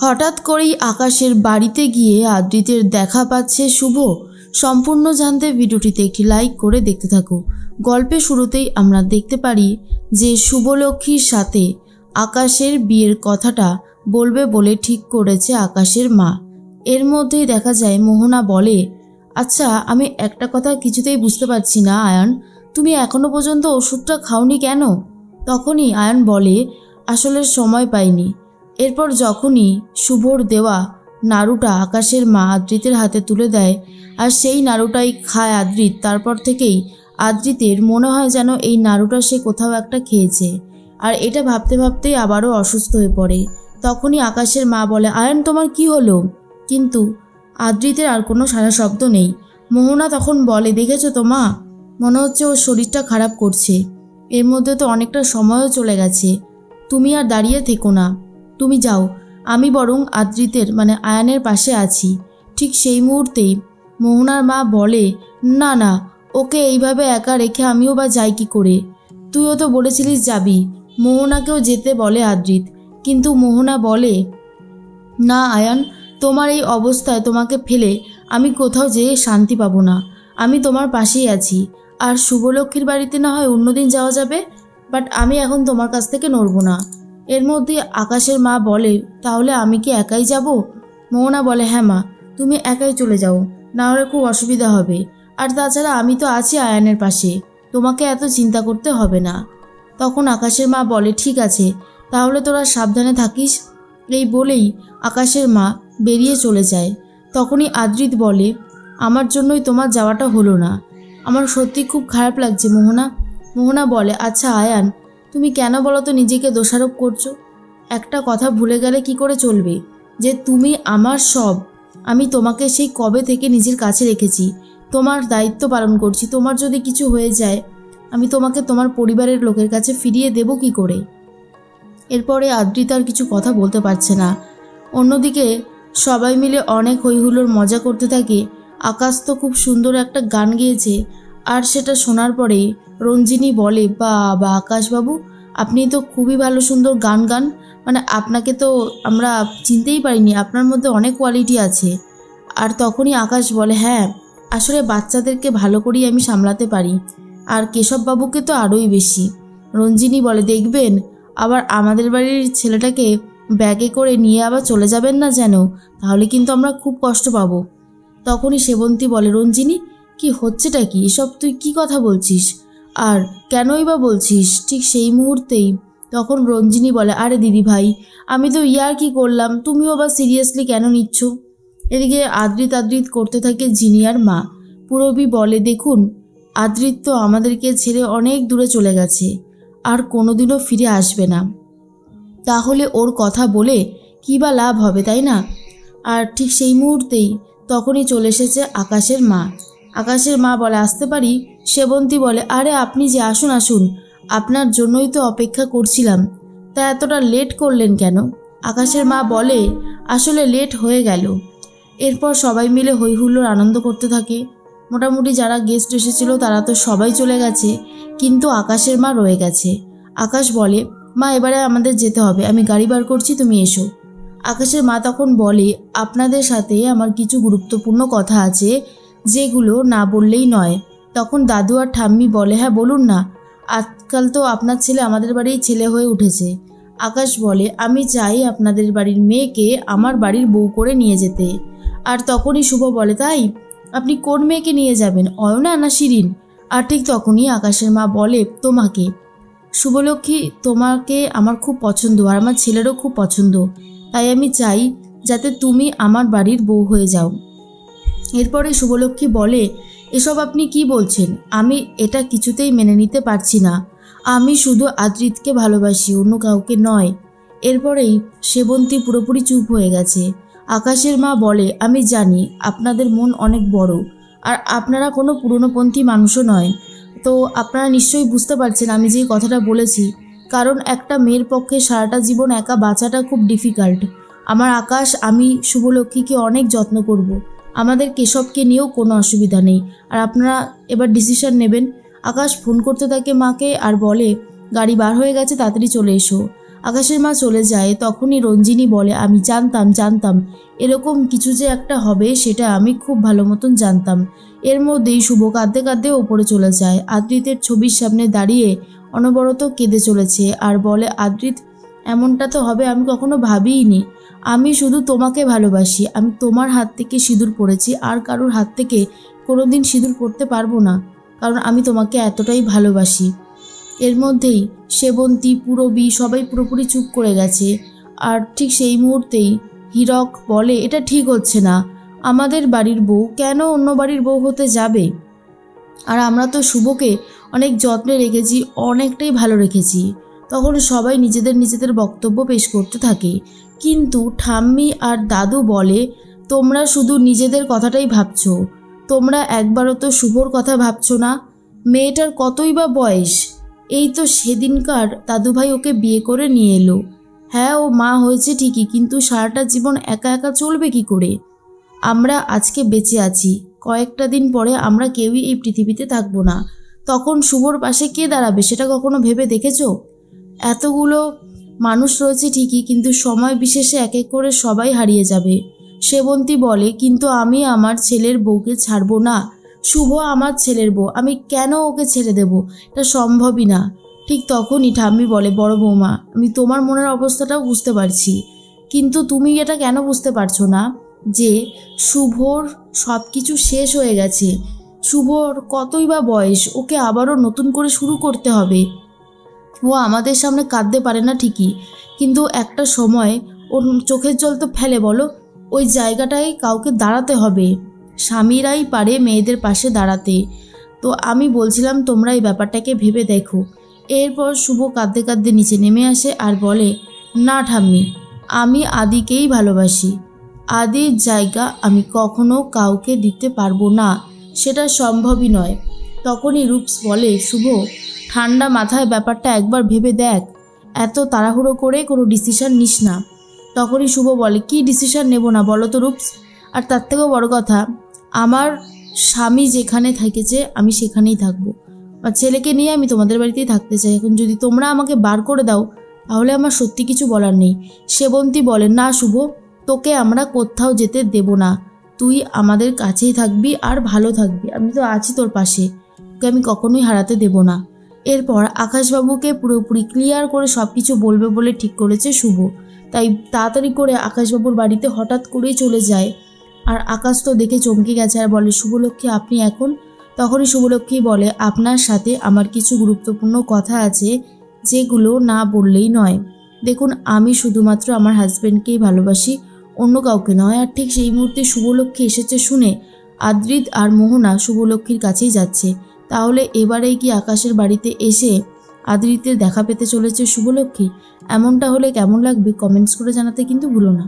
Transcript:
হঠাৎ করেই আকাশের বাড়িতে গিয়ে আদ্রিতের দেখা পাচ্ছে শুভ। সম্পূর্ণ জানতে ভিডিওটিতে একটি লাইক করে দেখতে থাকো। গল্পের শুরুতেই আমরা দেখতে পারি যে শুভলক্ষ্মীর সাথে আকাশের বিয়ের কথাটা বলবে বলে ঠিক করেছে আকাশের মা। এর মধ্যেই দেখা যায় মোহনা বলে, আচ্ছা আমি একটা কথা কিছুতেই বুঝতে পারছি না আয়ান, তুমি এখনো পর্যন্ত ওষুধটা খাওনি কেন? তখনই আয়ান বলে, আসলে সময় পাইনি। এরপর যখনই শুভর দেওয়া নাড়ুটা আকাশের মা আদ্রিতের হাতে তুলে দেয় আর সেই নাড়ুটাই খায় আদ্রিত, তারপর থেকেই আদ্রিতের মনে হয় যেন এই নাড়ুটা সে কোথাও একটা খেয়েছে। আর এটা ভাবতে ভাবতেই আবারও অসুস্থ হয়ে পড়ে। তখনই আকাশের মা বলে, আয়ান তোমার কি হলো? কিন্তু আদ্রিতের আর কোনো সারা শব্দ নেই। মোহনা তখন বলে, দেখেছো তো মা, মনে হচ্ছে ওর শরীরটা খারাপ করছে। এর মধ্যে তো অনেকটা সময়ও চলে গেছে, তুমি আর দাঁড়িয়ে থেকো না, তুমি যাও, আমি বরং আদ্রিতের মানে আয়ানের পাশে আছি। ঠিক সেই মুহূর্তেই মোহনার মা বলে, না না, ওকে এইভাবে একা রেখে আমিও বা যাই কি করে? তুইও তো বলেছিলিস যাবি। মোহনাকেও যেতে বলে আদ্রিত, কিন্তু মোহনা বলে, না আয়ান, তোমার এই অবস্থায় তোমাকে ফেলে আমি কোথাও যেয়ে শান্তি পাবো না। আমি তোমার পাশেই আছি। আর শুভলক্ষ্মীর বাড়িতে না হয় অন্যদিন যাওয়া যাবে, বাট আমি এখন তোমার কাছ থেকে নড়বো না। এর মধ্যে আকাশের মা বলে, তাহলে আমি কি একাই যাব? মোহনা বলে, হ্যাঁ মা, তুমি একাই চলে যাও, না হলে খুব অসুবিধা হবে। আর তাছাড়া আমি তো আছি আয়ানের পাশে, তোমাকে এত চিন্তা করতে হবে না। তখন আকাশের মা বলে, ঠিক আছে, তাহলে তোরা সাবধানে থাকিস। এই বলেই আকাশের মা বেরিয়ে চলে যায়। তখনই আদ্রিত বলে, আমার জন্যই তোমার যাওয়াটা হলো না, আমার সত্যি খুব খারাপ লাগছে মোহনা। মোহনা বলে, আচ্ছা আয়ান, তুমি কেন বলো তো নিজেকে দোষারোপ করছো? একটা কথা ভুলে গেলে কি করে চলবে যে তুমি আমার সব। আমি তোমাকে সেই কবে থেকে নিজের কাছে রেখেছি, তোমার দায়িত্ব পালন করছি। তোমার যদি কিছু হয়ে যায় আমি তোমাকে তোমার পরিবারের লোকের কাছে ফিরিয়ে দেব কি করে? এরপরে আদ্রিত আর কিছু কথা বলতে পারছে না। অন্যদিকে সবাই মিলে অনেক হইহুল্লোড় মজা করতে থাকে। আকাশ তো খুব সুন্দর একটা গান গেয়েছে, আর সেটা শোনার পরেই রঞ্জিনী বলে, বা আকাশবাবু, আপনি তো খুবই ভালো সুন্দর গান গান, মানে আপনাকে তো আমরা চিনতেই পারিনি, আপনার মধ্যে অনেক কোয়ালিটি আছে। আর তখনই আকাশ বলে, হ্যাঁ আসলে বাচ্চাদেরকে ভালো করেই আমি সামলাতে পারি, আর কেশববাবুকে তো আরোই বেশি। রঞ্জিনী বলে, দেখবেন আবার আমাদের বাড়ির ছেলেটাকে ব্যাগে করে নিয়ে আবার চলে যাবেন না যেন, তাহলে কিন্তু আমরা খুব কষ্ট পাবো। তখনই সেবন্তী বলে, রঞ্জিনী কি হচ্ছেটা কি এসব, তুই কি কথা বলছিস আর কেনই বা বলছিস? ঠিক সেই মুহূর্তেই তখন রঞ্জিনী বলে, আরে দিদি ভাই, আমি তো ইয়ার কি করলাম, তুমিও বা সিরিয়াসলি কেন নিচ্ছ? এদিকে আদ্রিত করতে থাকে জিনিয়ার মা। পুরবী বলে, দেখুন আদ্রিত তো আমাদেরকে ছেড়ে অনেক দূরে চলে গেছে, আর কোনোদিনও ফিরে আসবে না, তাহলে ওর কথা বলে কী বা লাভ হবে, তাই না? আর ঠিক সেই মুহূর্তেই তখনই চলে এসেছে আকাশের মা। আকাশের মা বলে, আসতে পারি? সেবন্তী বলে, আরে আপনি যে, আসুন আসুন, আপনার জন্যই তো অপেক্ষা করছিলাম, তা এতটা লেট করলেন কেন? আকাশের মা বলে, আসলে লেট হয়ে গেল। এরপর সবাই মিলে হইহুল্লোড় আনন্দ করতে থাকে। মোটামুটি যারা গেস্ট এসেছিল তারা তো সবাই চলে গেছে, কিন্তু আকাশের মা রয়ে গেছে। আকাশ বলে, মা এবারে আমাদের যেতে হবে, আমি গাড়ি বার করছি, তুমি এসো। আকাশের মা তখন বলে, আপনাদের সাথে আমার কিছু গুরুত্বপূর্ণ কথা আছে, যেগুলো না বললেই নয়। তখন দাদু আর ঠাম্মি বলে, হ্যাঁ বলুন না, আজকাল তো আপনার ছেলে আমাদের বাড়ির ছেলে হয়ে উঠেছে। আকাশ বলে, আমি চাই আপনাদের বাড়ির মেয়েকে আমার বাড়ির বউ করে নিয়ে যেতে। আর তখনই শুভ বলে, তাই? আপনি কোন মেয়েকে নিয়ে যাবেন, অয়না না শিরিন? আর ঠিক তখনই আকাশের মা বলে, তোমাকে। শুভলক্ষ্মী, তোমাকে আমার খুব পছন্দ, আর আমার ছেলেরও খুব পছন্দ, তাই আমি চাই যাতে তুমি আমার বাড়ির বউ হয়ে যাও। এরপরে শুভলক্ষ্মী বলে, এসব আপনি কি বলছেন? আমি এটা কিছুতেই মেনে নিতে পারছি না, আমি শুধু আদ্রিতকে ভালোবাসি, অন্য কাউকে নয়। এরপরেই সেবন্তী পুরোপুরি চুপ হয়ে গেছে। আকাশের মা বলে, আমি জানি আপনাদের মন অনেক বড়, আর আপনারা কোনো পুরনোপন্থী মানুষও নয়, তো আপনারা নিশ্চয়ই বুঝতে পারছেন আমি যে কথাটা বলেছি, কারণ একটা মেয়ের পক্ষে সারাটা জীবন একা বাঁচাটা খুব ডিফিকাল্ট। আমার আকাশ, আমি শুভলক্ষ্মীকে অনেক যত্ন করব, আমাদের কেশবকে নিয়েও কোনো অসুবিধা নেই, আর আপনারা এবার ডিসিশন নেবেন। আকাশ ফোন করতে থাকে মাকে আর বলে, গাড়ি বার হয়ে গেছে, তাড়াতাড়ি চলে এসো। আকাশের মা চলে যায় তখনই রঞ্জিনী বলে, আমি জানতাম এরকম কিছু যে একটা হবে সেটা আমি খুব ভালো মতন জানতাম। এর মধ্যেই শুভ কাঁদতে কাঁদতে ওপরে চলে যায়। আদ্রিতের ছবির সামনে দাঁড়িয়ে অনবরত কেঁদে চলেছে আর বলে, আদ্রিত, এমনটা তো হবে আমি কখনো ভাবিইনি। আমি শুধু তোমাকে ভালোবাসি। আমি তোমার হাত থেকে সিঁদুর পরেছি, আর কারোর হাত থেকে কোনোদিন সিঁদুর পরতে পারবো না, কারণ আমি তোমাকে এতটাই ভালোবাসি। এর মধ্যেই সেবন্তী, পূরবী সবাই পুরোপুরি চুপ করে গেছে। আর ঠিক সেই মুহূর্তেই হীরক বলে, এটা ঠিক হচ্ছে না, আমাদের বাড়ির বউ কেন অন্য বাড়ির বউ হতে যাবে? আর আমরা তো শুভকে অনেক যত্নে রেখেছি, অনেকটাই ভালো রেখেছি। তখন সবাই নিজেদের বক্তব্য পেশ করতে থাকে, কিন্তু ঠাম্মি আর দাদু বলে, তোমরা শুধু নিজেদের কথাটাই ভাবছো, তোমরা একবারও তো শুভর কথা ভাবছো না। মেয়েটার কতই বা বয়স, এই তো সেদিনকার দাদুভাই ওকে বিয়ে করে নিয়ে এলো। হ্যাঁ, ও মা হয়েছে ঠিকই, কিন্তু সারাটা জীবন একা একা চলবে কি করে? আমরা আজকে বেঁচে আছি, কয়েকটা দিন পরে আমরা কেউই এই পৃথিবীতে থাকবো না। তখন শুভর পাশে কে দাঁড়াবে সেটা কখনো ভেবে দেখেছো? এতগুলো মানুষ রয়েছে ঠিকই, কিন্তু সময় বিশেষে এক এক করে সবাই হারিয়ে যাবে। সেবন্তী বলে, কিন্তু আমি আমার ছেলের বউকে ছাড়বো না। শুভ আমার ছেলের বউ, আমি কেন ওকে ছেড়ে দেব? এটা সম্ভবই না। ঠিক তখনই ঠাম্মি বলে, বড় বৌমা, আমি তোমার মনের অবস্থাটাও বুঝতে পারছি, কিন্তু তুমি এটা কেন বুঝতে পারছো না যে শুভর সব কিছু শেষ হয়ে গেছে। শুভর কতই বা বয়স, ওকে আবারও নতুন করে শুরু করতে হবে। ও আমাদের সামনে কাঁদতে পারে না ঠিকই, কিন্তু একটা সময় ওর চোখের জল তো ফেলে, বলো? ওই জায়গাটায় কাউকে দাঁড়াতে হবে। স্বামীরাই পারে মেয়েদের পাশে দাঁড়াতে। তো আমি বলছিলাম তোমরা এই ব্যাপারটাকে ভেবে দেখো। এরপর শুভ কাঁদতে কাঁদতে নিচে নেমে আসে আর বলে, না ঠাম্মি, আমি আদিকেই ভালোবাসি। আদির জায়গা আমি কখনো কাউকে দিতে পারবো না, সেটা সম্ভবই নয়। তখনই রূপস বলে, শুভ, ঠান্ডা মাথায় ব্যাপারটা একবার ভেবে দেখ, এত তাড়াহুড়ো করে কোনো ডিসিশন নিস না। তখনই শুভ বলে, কি ডিসিশন নেব না বলো তো রূপস? আর তার থেকেও বড় কথা, আমার স্বামী যেখানে থেকেছে আমি সেখানেই থাকবো, আর ছেলেকে নিয়ে আমি তোমাদের বাড়িতেই থাকতে চাই। এখন যদি তোমরা আমাকে বার করে দাও তাহলে আমার সত্যি কিছু বলার নেই। সেবন্তী বলে, না শুভ, তোকে আমরা কোথাও যেতে দেব না, তুই আমাদের কাছেই থাকবি আর ভালো থাকবি। আমি তো আছি তোর পাশে, তোকে আমি কখনোই হারাতে দেব না। এরপর আকাশবাবুকে পুরোপুরি ক্লিয়ার করে সব কিছু বলবে বলে ঠিক করেছে শুভ। তাই তাড়াতাড়ি করে আকাশবাবুর বাড়িতে হঠাৎ করেই চলে যায়। আর আকাশ তো দেখে চমকে গেছে আর বলে, শুভলক্ষ্মী আপনি এখন? তখনই শুভলক্ষ্মী বলে, আপনার সাথে আমার কিছু গুরুত্বপূর্ণ কথা আছে যেগুলো না বললেই নয়। দেখুন, আমি শুধুমাত্র আমার হাজব্যান্ডকেই ভালোবাসি, অন্য কাউকে নয়। আর ঠিক সেই মুহূর্তে শুভলক্ষ্মী এসেছে শুনে আদ্রিত আর মোহনা শুভলক্ষ্মীর কাছেই যাচ্ছে। তাহলে এবারেই কি আকাশের বাড়িতে এসে আদ্রিতের দেখা পেতে চলেছে শুভলক্ষ্মী? এমনটা হলে কেমন লাগবে কমেন্টস করে জানাতে কিন্তু ভুলো না।